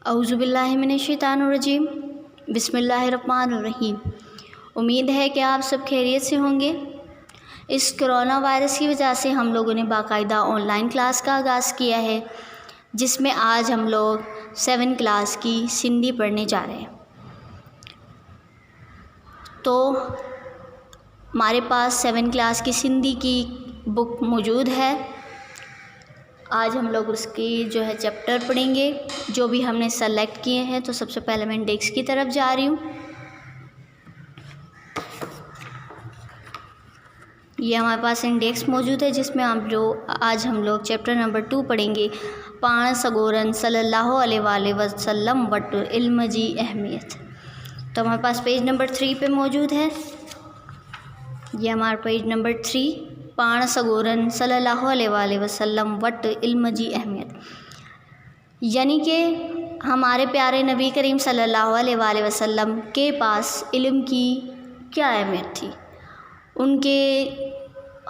اعوذ باللہ من الشیطان الرجیم بسم اللہ الرحمن الرحیم۔ امید ہے کہ آپ سب خیریت سے ہوں گے۔ اس کرونا وائرس کی وجہ سے ہم لوگوں نے باقاعدہ آن لائن کلاس کا آغاز کیا ہے، جس میں آج ہم لوگ 7 کلاس کی سندھی پڑھنے جا رہے ہیں۔ تو ہمارے پاس 7 کلاس کی سندھی کی بک موجود ہے۔ آج ہم لوگ اس کی چیپٹر پڑھیں گے جو بھی ہم نے سلیکٹ کیے ہیں۔ تو سب سے پہلے میں انڈیکس کی طرف جا رہی ہوں۔ یہ ہمارے پاس انڈیکس موجود ہے جس میں آج ہم لوگ چیپٹر نمبر 2 پڑھیں گے، پاڻ سڳورن صلی اللہ علیہ وآلہ وسلم وٹ علم جی اہمیت۔ تو ہمارے پاس پیج نمبر 3 پہ موجود ہے۔ یہ ہمارا پیج نمبر 3، پاڻ سڳورن صلی اللہ علیہ وآلہ وسلم وٹ علم جی اہمیت، یعنی کہ ہمارے پیارے نبی کریم صلی اللہ علیہ وآلہ وسلم کے پاس علم کی کیا اہمیت تھی، ان کے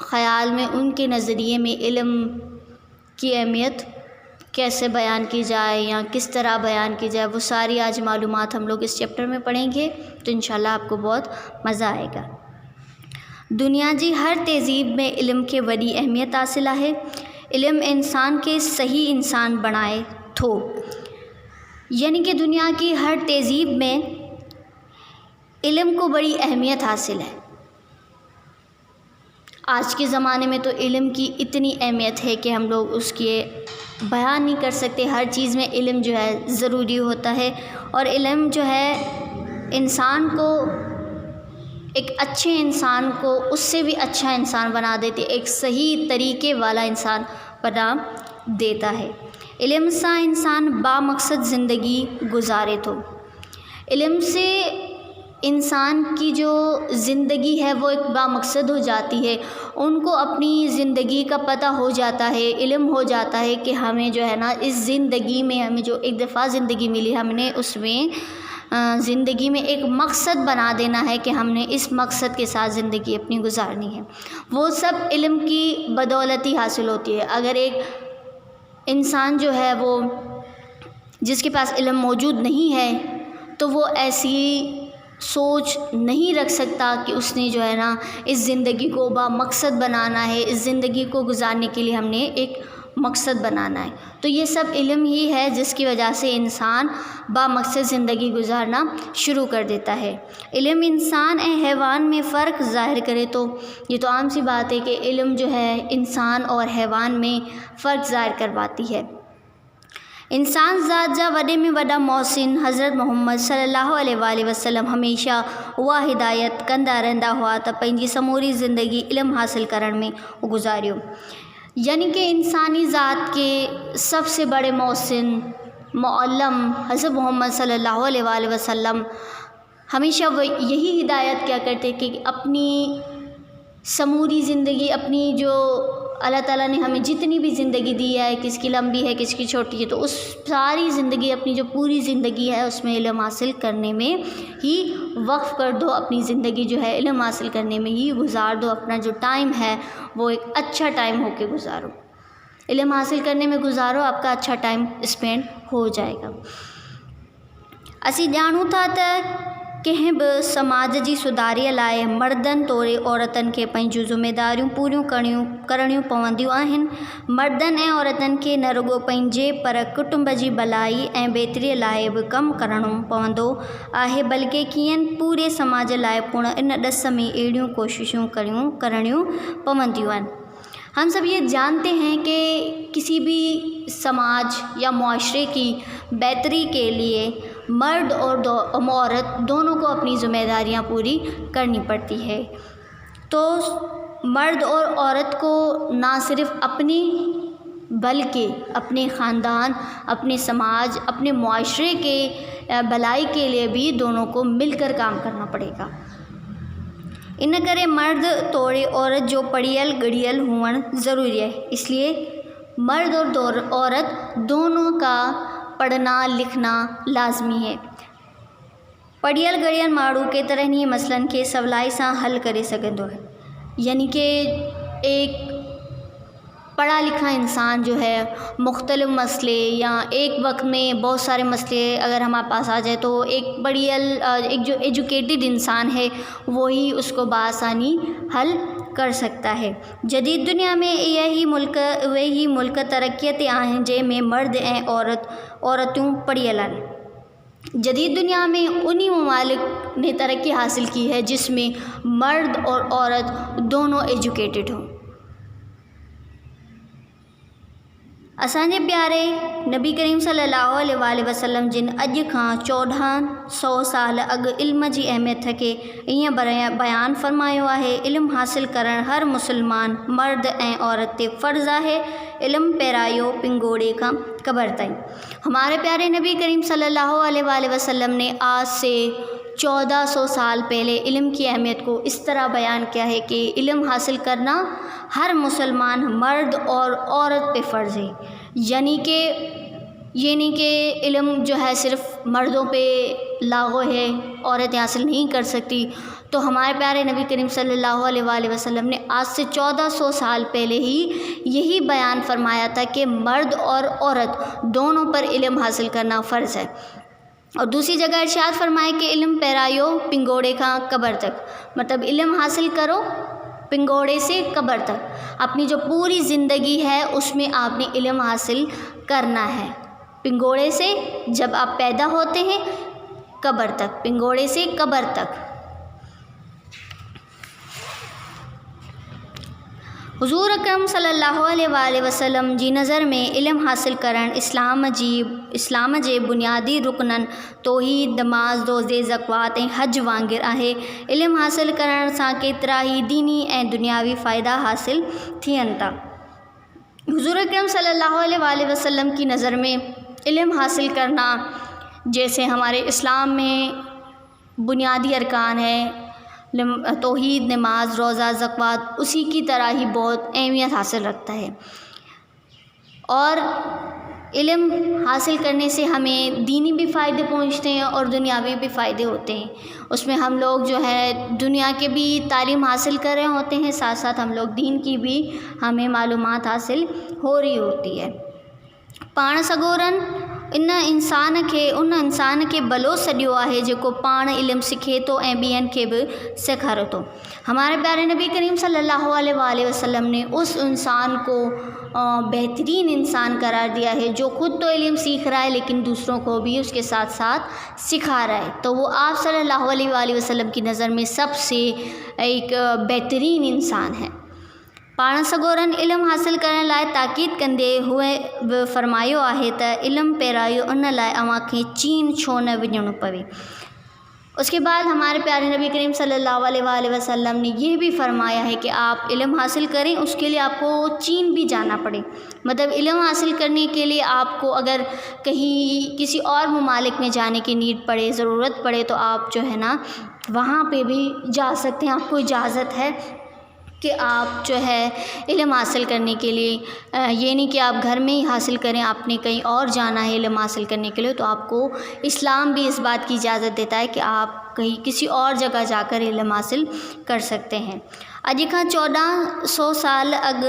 خیال میں، ان کے نظریے میں علم کی اہمیت کیسے بیان کی جائے یا کس طرح بیان کی جائے، وہ ساری آج معلومات ہم لوگ اس چیپٹر میں پڑھیں گے۔ تو انشاءاللہ آپ کو بہت مزہ آئے گا۔ دنیا جی ہر تہذیب میں علم کے وڈی اہمیت حاصل ہے۔ علم انسان کے صحیح انسان بنائے تھو، یعنی کہ دنیا کی ہر تہذیب میں علم کو بڑی اہمیت حاصل ہے۔ آج کے زمانے میں تو علم کی اتنی اہمیت ہے کہ ہم لوگ اس کی بیان نہیں کر سکتے۔ ہر چیز میں علم ضروری ہوتا ہے، اور علم انسان کو، ایک اچھے انسان کو اس سے بھی اچھا انسان بنا دیتے، ایک صحیح طریقے والا انسان بنا دیتا ہے۔ علم سے انسان با مقصد زندگی گزارے تو، علم سے انسان کی جو زندگی ہے وہ ایک با مقصد ہو جاتی ہے، ان کو اپنی زندگی کا پتہ ہو جاتا ہے، علم ہو جاتا ہے کہ ہمیں اس زندگی میں، ہمیں جو ایک دفعہ زندگی ملی، ہم نے اس میں زندگی میں ایک مقصد بنا دینا ہے کہ ہم نے اس مقصد کے ساتھ زندگی اپنی گزارنی ہے۔ وہ سب علم کی بدولت ہی حاصل ہوتی ہے۔ اگر ایک انسان وہ جس کے پاس علم موجود نہیں ہے تو وہ ایسی سوچ نہیں رکھ سکتا کہ اس نے اس زندگی کو با مقصد بنانا ہے، اس زندگی کو گزارنے کے لیے ہم نے ایک مقصد بنانا ہے۔ تو یہ سب علم ہی ہے جس کی وجہ سے انسان با مقصد زندگی گزارنا شروع کر دیتا ہے۔ علم انسان حیوان میں فرق ظاہر کرے تو، یہ تو عام سی بات ہے کہ علم انسان اور حیوان میں فرق ظاہر کرواتی ہے۔ انسان ذات جا وڈے میں وڈا محسن حضرت محمد صلی اللہ علیہ وآلہ وسلم ہمیشہ وہ ہدایت کندا رہندا ہوا تو پنجی سموری زندگی علم حاصل کرنے میں گزاریو، یعنی کہ انسانی ذات کے سب سے بڑے محسن معلم حضرت محمد صلی اللہ علیہ وآلہ وسلم ہمیشہ وہ یہی ہدایت کیا کرتے کہ اپنی سموری زندگی، اپنی جو اللہ تعالیٰ نے ہمیں جتنی بھی زندگی دی ہے، کس کی لمبی ہے کس کی چھوٹی ہے، تو اس ساری زندگی، اپنی جو پوری زندگی ہے اس میں علم حاصل کرنے میں ہی وقف کر دو، اپنی زندگی علم حاصل کرنے میں ہی گزار دو، اپنا جو ٹائم ہے وہ ایک اچھا ٹائم ہو کے گزارو، علم حاصل کرنے میں گزارو، آپ کا اچھا ٹائم اسپینڈ ہو جائے گا۔ اسی جانوں تھا कंहिं बि समाज जी सुधारीअ लाइ मर्दनि तोड़े औरतनि खे पंहिंजूं ज़िमेदारियूं पूरियूं करणियूं पवंदियूं आहिनि। मर्दनि ऐं औरतनि खे न रुॻो पंहिंजे पर कुटुंब जी भलाई ऐं बहितरीअ लाइ बि कमु करणो पवंदो आहे, बल्कि कीअं पूरे समाज लाइ पिणु इन ॾस में अहिड़ियूं कोशिशूं करणियूं पवंदियूं आहिनि। हम सब ये जानते हैं कि किसी भी समाज या मुआशरे की बेहतरी के लिए मर्द और औरत दोनों को अपनी ज़िम्मेदारियां पूरी करनी पड़ती है। तो मर्द और औरत को ना सिर्फ अपनी बल्कि अपने ख़ानदान, अपने समाज, अपने मुआशरे के भलाई के लिए भी दोनों को मिलकर काम करना पड़ेगा। इन करे मर्द तोड़े औरत जो पढ़ियल गढ़ियल हुअण ज़रूरी है। इसलिए मर्द और औरत दोनों का पढ़ना लिखना लाजमी है। पढ़ियल गढ़ियल माण्हू केतिरनि ई मसइलनि खे सवलाई सां हल करे सघंदो है, यानी कि एक پڑھا لکھا انسان جو ہے مختلف مسئلے یا ایک وقت میں بہت سارے مسئلے اگر ہمارے پاس آ جائے تو ایک جو ایجوکیٹڈ انسان ہے وہی اس کو بآسانی حل کر سکتا ہے۔ جدید دنیا میں وہی ملک ترقیت آہن جے میں مرد عورتوں پڑھیل۔ جدید دنیا میں انہی ممالک نے ترقی حاصل کی ہے جس میں مرد اور عورت دونوں ایجوکیٹڈ ہوں۔ اساں جے پیارے نبی کریم صلی اللہ علیہ وسلم جن اج کھان 1400 سال اگ علم جی اہمیت کے ایئں بیان فرماयो ہے۔ علم حاصل کرن ہر مسلمان مرد ऐं عورت تے فرض ہے۔ علم پیرایو پنگوڑے کا قبر تائیں۔ ہمارے پیارے نبی کریم صلی اللہ علیہ وسلم نے آج سے 1400 سال پہلے علم کی اہمیت کو اس طرح بیان کیا ہے کہ علم حاصل کرنا ہر مسلمان مرد اور عورت پہ فرض ہے، یعنی کہ یہ نہیں کہ علم جو ہے صرف مردوں پہ لاگو ہے، عورتیں حاصل نہیں کر سکتی۔ تو ہمارے پیارے نبی کریم صلی اللہ علیہ وسلم نے آج سے 1400 سال پہلے ہی یہی بیان فرمایا تھا کہ مرد اور عورت دونوں پر علم حاصل کرنا فرض ہے۔ اور دوسری جگہ ارشاد فرمائے کہ علم پیرایو پنگوڑے کا قبر تک، مطلب علم حاصل کرو پنگوڑے سے قبر تک، اپنی جو پوری زندگی ہے اس میں آپ نے علم حاصل کرنا ہے، پنگوڑے سے جب آپ پیدا ہوتے ہیں قبر تک، پنگوڑے سے قبر تک۔ حضور اکرم صلی اللہ علیہ وسلم جی نظر میں علم حاصل کرن اسلام جے بنیادی رکنن توحید، نماز، روزے، زکوات ऐं حج वांगुरु आहे۔ علم حاصل करण सां केतिरा ई दीनी ऐं दुनियावी फ़ाइदा हासिल थियनि था۔ حضور اکرم صلی اللہ علیہ وسلم کی نظر میں علم حاصل کرنا جیسے ہمارے اسلام میں بنیادی ارکان ہے، توحید، نماز، روزہ، زکوات، اسی کی طرح ہی بہت اہمیت حاصل رکھتا ہے۔ اور علم حاصل کرنے سے ہمیں دینی بھی فائدے پہنچتے ہیں اور دنیاوی بھی فائدے ہوتے ہیں۔ اس میں ہم لوگ جو ہے دنیا کے بھی تعلیم حاصل کر رہے ہوتے ہیں، ساتھ ساتھ ہم لوگ دین کی بھی ہمیں معلومات حاصل ہو رہی ہوتی ہے۔ پاण سگورن ان انسان کے بلو سڏियो आहे जेको पाण इल्मु सिखे थो ऐं ॿियनि खे बि सेखारे थो۔ ہمارے پیارے نبی کریم صلی اللہ علیہ وسلم نے اس انسان کو بہترین انسان قرار دیا ہے جو خود تو علم سیکھ رہا ہے لیکن دوسروں کو بھی اس کے ساتھ ساتھ سکھا رہا ہے، تو وہ آپ صلی اللہ علیہ وسلم کی نظر میں سب سے ایک بہترین انسان ہے۔ पाण सगोरन इल्मु हासिल करण लाइ ताक़ीद कंदे हुए बि फरमायो आहे त इल्मु पहिरायो उन लाइ अव्हांखे चीन छो न वञिणो पवे। उसके बाद हमारे प्यारे नबी करीम सल्लल्लाहु अलैहि वसल्लम ने यह भी फरमाया है कि आप इल्म हासिल करें, उसके लिए आपको चीन भी जाना पड़े। मतलब इल्म हासिल करने के लिए आपको अगर कहीं किसी और ममालिक में जाने की नीड पड़े, ज़रूरत पड़े, तो आप जो है ना वहाँ पे भी जा सकते हैं, आपको इजाज़त है کہ آپ جو ہے علم حاصل کرنے کے لیے یہ نہیں کہ آپ گھر میں ہی حاصل کریں، آپ نے کہیں اور جانا ہے علم حاصل کرنے کے لیے، تو آپ کو اسلام بھی اس بات کی اجازت دیتا ہے کہ آپ کہیں کسی اور جگہ جا کر علم حاصل کر سکتے ہیں۔ اج کھاں 1400 سال اگ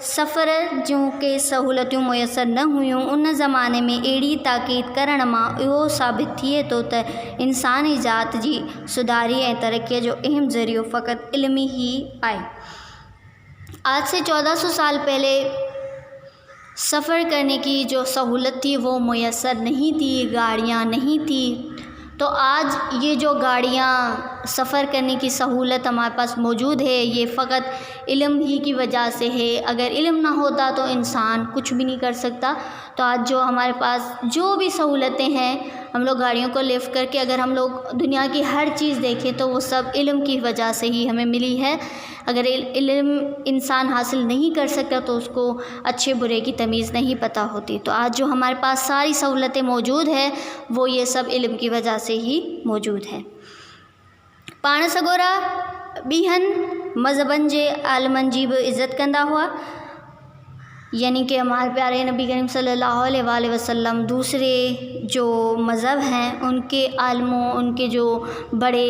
سفر جوں کے سہولتوں میسر نہ ہوئیں، ان زمانے میں اہڑی تاکید کرن ماں اہو ثابت थिए थो त इंसानी ذات जी सुधारी ऐं तरक़ीअ जो अहम ज़रियो फ़क़ति इल्म ही आहे۔ آج سے 1400 سال پہلے سفر کرنے کی جو سہولت تھی وہ میسر نہیں تھی، گاڑیاں نہیں تھی، تو آج یہ جو گاڑیاں سفر کرنے کی سہولت ہمارے پاس موجود ہے یہ فقط علم ہی کی وجہ سے ہے۔ اگر علم نہ ہوتا تو انسان کچھ بھی نہیں کر سکتا۔ تو آج جو ہمارے پاس جو بھی سہولتیں ہیں، ہم لوگ گاڑیوں کو لفٹ کر کے اگر ہم لوگ دنیا کی ہر چیز دیکھیں تو وہ سب علم کی وجہ سے ہی ہمیں ملی ہے۔ اگر علم انسان حاصل نہیں کر سکتا تو اس کو اچھے برے کی تمیز نہیں پتہ ہوتی۔ تو آج جو ہمارے پاس ساری سہولتیں موجود ہیں وہ یہ سب علم کی وجہ سے ہی موجود ہے۔ पाण सगोरा ॿियनि मज़हबनि जे आलमनि जी बि इज़त कंदा हुआ, यानी कि हमारे प्यारे नबी करीम सल्लल्लाहु अलैहि वसल्लम दूसरे जो मज़हब हैं उनके आलमों, उनके जो बड़े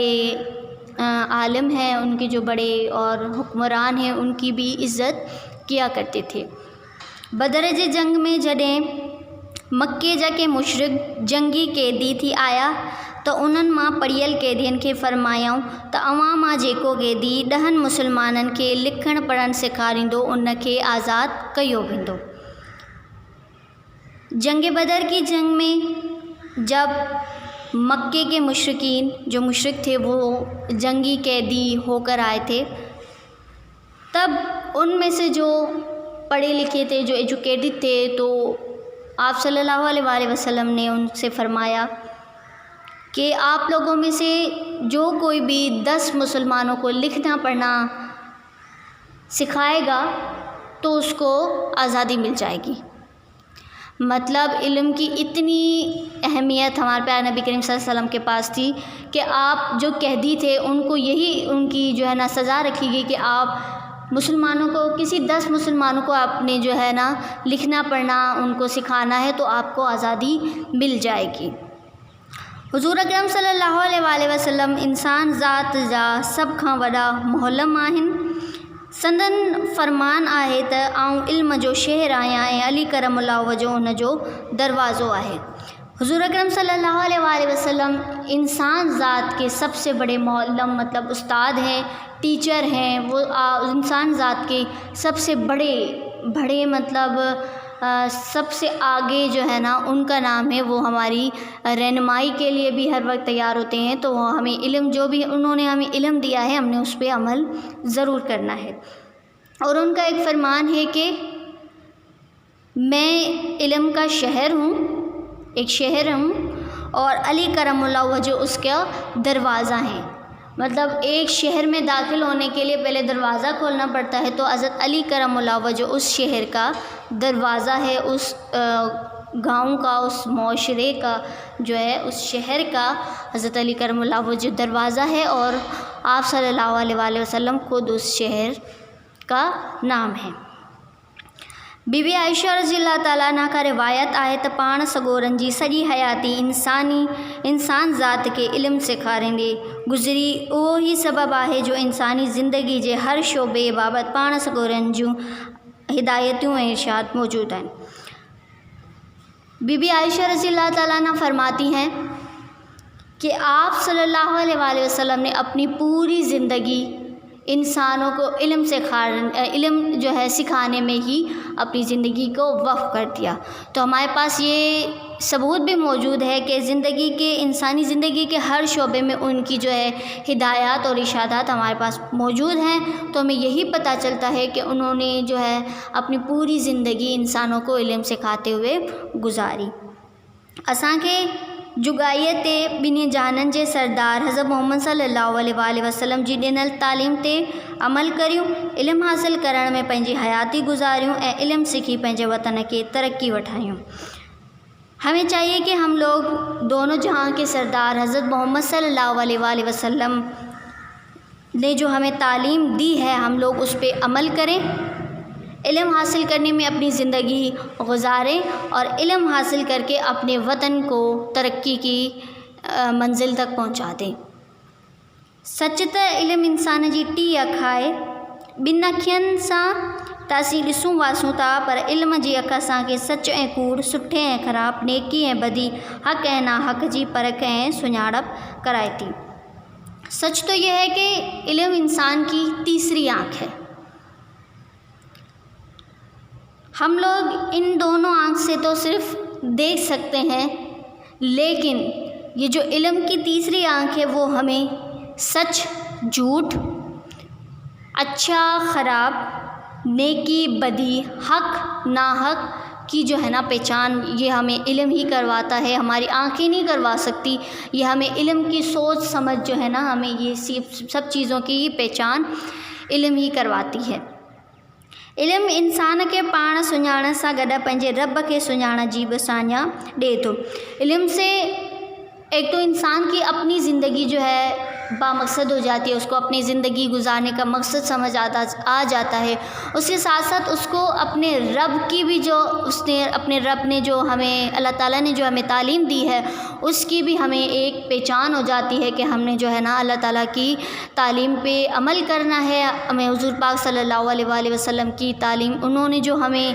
आलिम हैं, उनके जो बड़े और हुक्मरान हैं उनकी भी इज़्ज़त किया करते थे। बदर जे जंग में जॾहिं मके जा के मुशरिक जंगी क़ैदी थी आया त उन्हनि मां पढ़ियल क़ैदियुनि खे फरमायाऊं त अवां मां जेको क़ैदी 10 मुसलमाननि खे लिखणु पढ़णु सेखारींदो उन खे आज़ादु कयो वेंदो। जंग बदर की जंग में जब मक्के के मुशरिकीन जो मुशरिक थे वो जंगी कैदी होकर आए थे, तब उनमें से जो पढ़े लिखे थे, जो एजुकेटेड थे, तो आप सल्लल्लाहु अलैहि वसल्लम ने उनसे फरमाया कि आप लोगों में से जो कोई भी 10 मुसलमानों को लिखना पढ़ना सिखाएगा तो उसको आज़ादी मिल जाएगी। मतलब इल्म की इतनी अहमियत हमारे प्यारे नबी करीम सल्लल्लाहु अलैहि वसल्लम के पास थी कि आप जो कैदी थे उनको यही उनकी जो है ना सज़ा रखी गई कि आप मुसलमानों को, किसी 10 मुसलमानों को आपने जो है ना लिखना पढ़ना उनको सिखाना है तो आपको आज़ादी मिल जाएगी। हुज़ूर अकरम सल्लल्लाहु अलैहि वसल्लम इंसान ज़ात जा सभ खां वॾा मुअल्लिम आहिनि। संदन फरमान आहे त आऊं इल्म जो शहर आहियां ऐं अली करमुल्लाह वजो उन जो दरवाज़ो आहे। हुज़ूर अकरम सल्लल्लाहु अलैहि वसल्लम इंसान ज़ात के सबसे बड़े मुअल्लिम मतलब उस्ताद हैं, टीचर हैं। वो इंसान ज़ात के सबसे बड़े मतलब सबसे आगे जो है ना उनका नाम है। वो हमारी रहनुमाई के लिए भी हर वक्त तैयार होते हैं। तो वो हमें इल्म जो भी उन्होंने हमें इल्म दिया है हमने उस पर अमल ज़रूर करना है। और उनका एक फरमान है कि मैं इल्म का शहर हूँ, एक शहर हूँ और अली करमुल्लाह वजह उसका दरवाज़ा है। मतलब एक शहर में दाखिल होने के लिए पहले दरवाज़ा खोलना पड़ता है, तो हज़रत अली करमुल्लाह वजह उस शहर का दरवाज़ा है, उस गांव का, उस माशरे का जो है, उस शहर का हज़रत अली करमुल्लाह वजह दरवाज़ा है। और आप सल्लल्लाहु अलैहि वसल्लम खुद उस शहर का नाम है। बीबी आयशा रज़ियल्लाहु ताला अन्हा का रिवायत आहे त पाण सगोरनि जी सॼी हयाती इंसान ज़ात के इल्म सेखारींदे गुज़री। उहो ई सबबु आहे जो इंसानी ज़िंदगी जे हर शोबे बाबति पाण सगोरनि जूं हिदायतूं ऐं इरशाद मौजूद आहिनि। बीबी आयशा रज़ियल्लाहु ताला अन्हा फरमाती हैं कि आप सल्लल्लाहु अलैहि वसल्लम ने अपनी पूरी ज़िंदगी इंसानों को इल्म जो है सिखाने में ही अपनी ज़िंदगी को वक्फ कर दिया। तो हमारे पास ये सबूत भी मौजूद है कि इंसानी ज़िंदगी के हर शोबे में उनकी जो है हिदायत और इरशादात हमारे पास मौजूद हैं। तो हमें यही पता चलता है कि उन्होंने जो है अपनी पूरी ज़िंदगी इंसानों को इल्म सिखाते हुए गुजारी। असांखे जुगाईअ ते ॿिन्ही जहाननि जे सरदार हज़रत मोहम्मद सल्लल्लाहु अलैहि वसल्लम जी ॾिनल तालीम ते अमल करियूं, इल्म हासिल करण में पंहिंजी हयाती गुज़ारियूं ऐं इल्म सीखी पंहिंजे वतन के तरक्की वठायूं। हमें चाहिए कि हम लोग दोनों जहां के सरदार हज़रत मोहम्मद सल्लल्लाहु अलैहि वसल्लम ने जो हमें तालीम दी है हम लोग उस पर अमल करें, इल्म हासिल करने में अपनी ज़िंदगी गुजारें और इल्म हासिल करके अपने वतन को तरक्की की मंजिल तक पहुंचा दें। सच त इल्म इंसान जी टी अख आहे। ॿिनि अखियुनि सां त असीं ॾिसूं वासूं था, पर इल्म जी अख असांखे सच ऐं कूड़, सुठे ऐं ख़राबु, नेकी ऐं बदी, हक़ ऐं नाहक़ जी परख ऐं सुञाणप कराए थी। सच तो यह है कि इल्म इंसान की तीसरी आँख है। हम लोग इन दोनों आँख से तो सिर्फ देख सकते हैं, लेकिन ये जो इल्म की तीसरी आँख है वो हमें सच झूठ, अच्छा ख़राब, नेकी बदी, हक़ नाहक़ की जो है ना पहचान ये हमें इल्म ही करवाता है। हमारी आँखें नहीं करवा सकती। ये हमें इल्म की सोच समझ जो है ना हमें ये सब चीज़ों की पहचान इल्म ही करवाती है। इल्म इंसान के पाण सुञाणण सां गॾु पंहिंजे रब के सुञाणण जी बि साञा ॾिए थो। इल्म से एक तो इंसान की अपनी ज़िंदगी जो है بامقصد ہو جاتی ہے، اس کو اپنی زندگی گزارنے کا مقصد سمجھ آ جاتا ہے۔ اس کے ساتھ ساتھ اس کو اپنے رب کی بھی جو اپنے رب نے جو ہمیں، اللہ تعالیٰ نے جو ہمیں تعلیم دی ہے، اس کی بھی ہمیں ایک پہچان ہو جاتی ہے کہ ہم نے جو ہے نا اللہ تعالیٰ کی تعلیم پہ عمل کرنا ہے۔ ہمیں حضور پاک صلی اللہ علیہ وآلہ وسلم کی تعلیم، انہوں نے جو ہمیں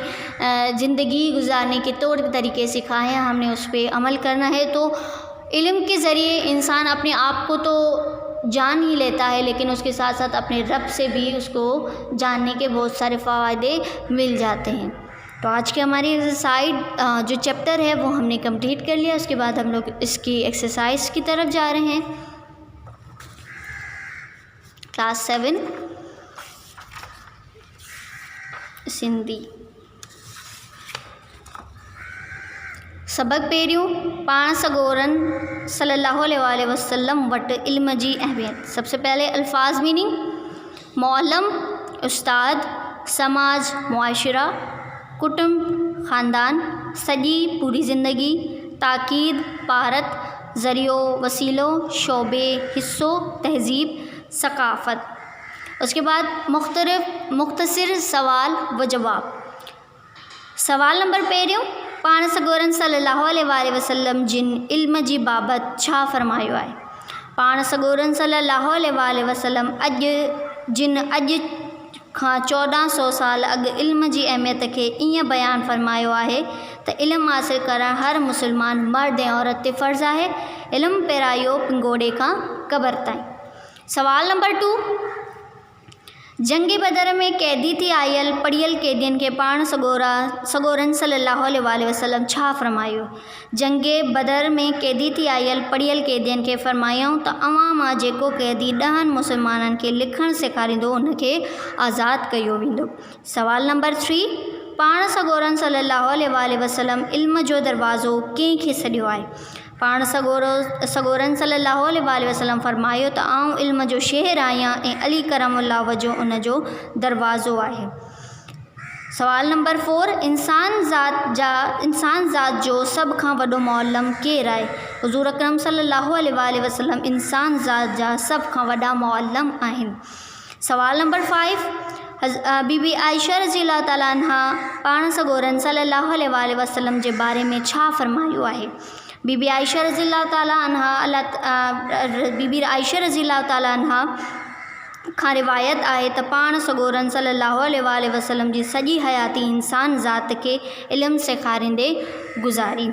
زندگی گزارنے کے طور طریقے سکھائے ہیں، ہم نے اس پہ عمل کرنا ہے۔ تو علم کے ذریعے انسان اپنے آپ کو تو جان ہی لیتا ہے، لیکن اس کے ساتھ ساتھ اپنے رب سے بھی اس کو جاننے کے بہت سارے فوائد مل جاتے ہیں۔ تو آج کی ہماری ایکسرسائز جو چیپٹر ہے وہ ہم نے کمپلیٹ کر لیا۔ اس کے بعد ہم لوگ اس کی ایکسرسائز کی طرف جا رہے ہیں۔ کلاس 7 سندھی سبق पहिरियों पाण सगोरन सल्लल्लाहु अलैहि वसल्लम वटि इल्म जी अहमियत। सबसे पहले अल्फाज मीनिंग: मौलम उस्ताद, समाज मुआशरा, कुटुंब ख़ानदान, सॼी पूरी ज़िंदगी, ताक़ीद पारत, ज़रियो वसीलो, शोबे हिस्सो, तहज़ीब सक़ाफ़त। उसके बाद मुख़्तसिर सवाल व जवाब। सवाल नंबर पहिरियों: पाण सगोरन सल्लल्लाहु अलैहि वसल्लम जिन इल्म जी बाबति छा फ़रमायो आहे? पाण सगोरन सल्लल्लाहु अलैहि वसल्लम अॼु खां 1400 साल अॻु इल्म जी अहमियत खे ईअं बयानु फ़रमायो आहे त इल्मु हासिलु करणु हर मुस्लमान मर्द ऐं औरत ते फ़र्ज़ु आहे। इल्मु पहिरायो पिंगोड़े खां क़बर ताईं। सवाल नंबर 2: जंग बदर में कैदी थी आयल पढ़ियल कैदियन के पाण सगोरन सल्लल्लाहु अलैहि वसल्लम छा फ़रमायो? जंग बदर में कैदी थी आयल पढ़ियल कैदियन के फ़रमायूं त अवां मां जेको कैदी 10 मुसलमाननि खे लिखणु सेखारींदो उनखे आज़ादु कयो वेंदो। सवाल नंबर 3: पाण सगोरन सल्लल्लाहु अलैहि वसल्लम इल्म जो दरवाज़ो कंहिंखे सॾियो आहे? पाण सगोरन सल्लल्लाहु अलैहि वसल्लम फ़रमायो त आउं इल्म जो शहर आहियां ऐं अली करमुल्लाह वजो उन जो दरवाज़ो आहे। सवाल नंबर 4: इंसान ज़ात जो सभ खां वॾो मुअल्लिम केरु आहे? हुज़ूर अकरम सल्लल्लाहु अलैहि वसल्लम इंसान ज़ात जा सभ खां वॾा मुअल्लिम आहिनि। सवाल नंबर 5: बीबी आयशा रज़ियल्लाहु ताला अन्हा पाण सगोरन सल्लल्लाहु अलैहि वसल्लम जे बारे में छा फ़रमायो आहे? बीबी आयशा रज़ियल्लाहु ताला अन्हा खां रिवायत आहे त पाण सगोरन सल्लल्लाहु अलैहि वसल्लम जी सॼी हयाती इंसान ज़ात खे इल्मु सेखारींदे गुज़ारी।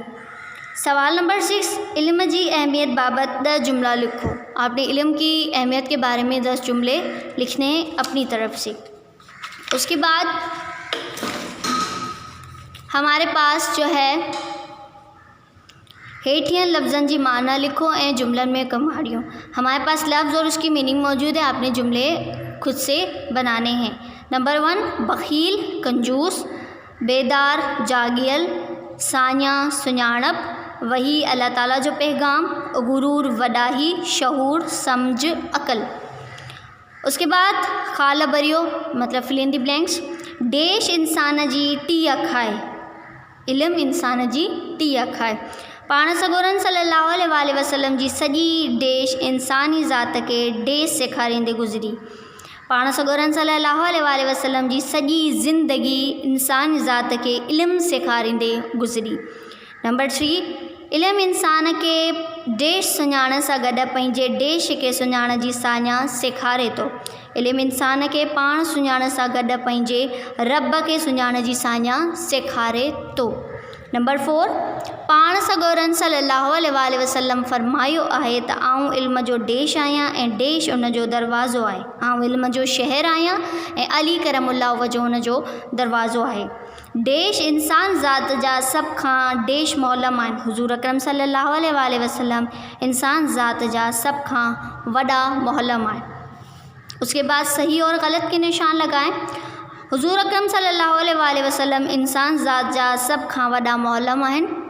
सवाल नंबर 6: इल्म जी अहमियत बाबत 10 जुमला लिखो। आपने इल्म की अहमियत के बारे में 10 जुमले लिखने हैं अपनी तरफ से। उसके बाद हमारे पास जो है हेठियन लफ्ज़न जी माना लिखो ऐं जुमलन में कमाड़ियों। हमारे पास लफ्ज़ और उसकी मीनिंग मौजूद है, आपने जुमले खुद से बनाने हैं। नंबर 1: बखील कंजूस, बेदार जागियल, सान्या सुञाणप, वही अल्लाह ताला जो पैगाम, गुरूर वॾाही, शहूर समझ अक़ल। उसके बाद खाल भरियो मतलब फिल इन द ब्लैंक्स। देश इंसान जी टी अख आहे, इल्मु इंसान जी टी अख आहे। पाण सगोरन सल्लल्लाहु अलैहि वसल्लम जी सॼी देश इंसानी ज़ात खे देश सेखारींदे गुज़री। पाण सगोरन सल्लल्लाहु अलैहि वसल्लम जी सॼी ज़िंदगी इंसानी ज़ात खे इल्मु सेखारींदे गुज़री। नंबर 3: इल्मु इंसान खे देश सुञाणण सां गॾु पंहिंजे देश खे सुञाणण जी साञा सेखारे थो। इल्मु इंसान खे पाण सुञाणण सां गॾु पंहिंजे रब खे सुञाणण जी साञा सेखारे थो। नंबर 4: पाण सगोरन सल्लल्लाहु अलैहि वसल्लम फ़रमायो आहे त आउं इल्म जो देश आहियां ऐं देश उन जो दरवाज़ो आहे। आउं इल्म जो शहर आहियां ऐं अली करमुल्लाह वजो उन जो दरवाज़ो आहे। देश इंसान ज़ात जा सभ खां देश मुअल्लिम आहिनि। हुज़ूर अकरम सल्लल्लाहु अलैहि वसल्लम इंसान ज़ात जा सभ खां वॾा मुअल्लिम आहिनि। उसके बाद सही और ग़लत के निशान लगाएं। हुज़ूर अकरम सल्लल्लाहु अलैहि वसल्लम इंसान ज़ात जा सभ खां वॾा मुअल्लिम आहिनि।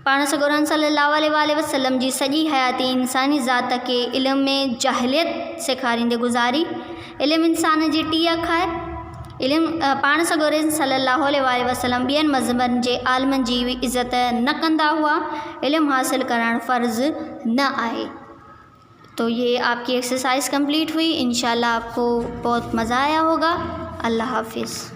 पाण सगोरन सल्लल्लाहु अलैहि वसल्लम जी सॼी हयाती इंसानी ज़ात खे इल्म में जाहिलियत सेखारींदे गुज़ारी। इल्मु इंसान जी टी अख आहे। पाण सगोरन सल्लल्लाहु अलैहि वसल्लम ॿियनि मज़हबनि जे आलिमनि जी बि इज़त न कंदा हुआ। इल्मु हासिलु करणु फ़र्ज़ु न आहे। تو یہ آپ کی ایکسرسائز کمپلیٹ ہوئی، انشاءاللہ آپ کو بہت مزہ آیا ہوگا۔ اللہ حافظ۔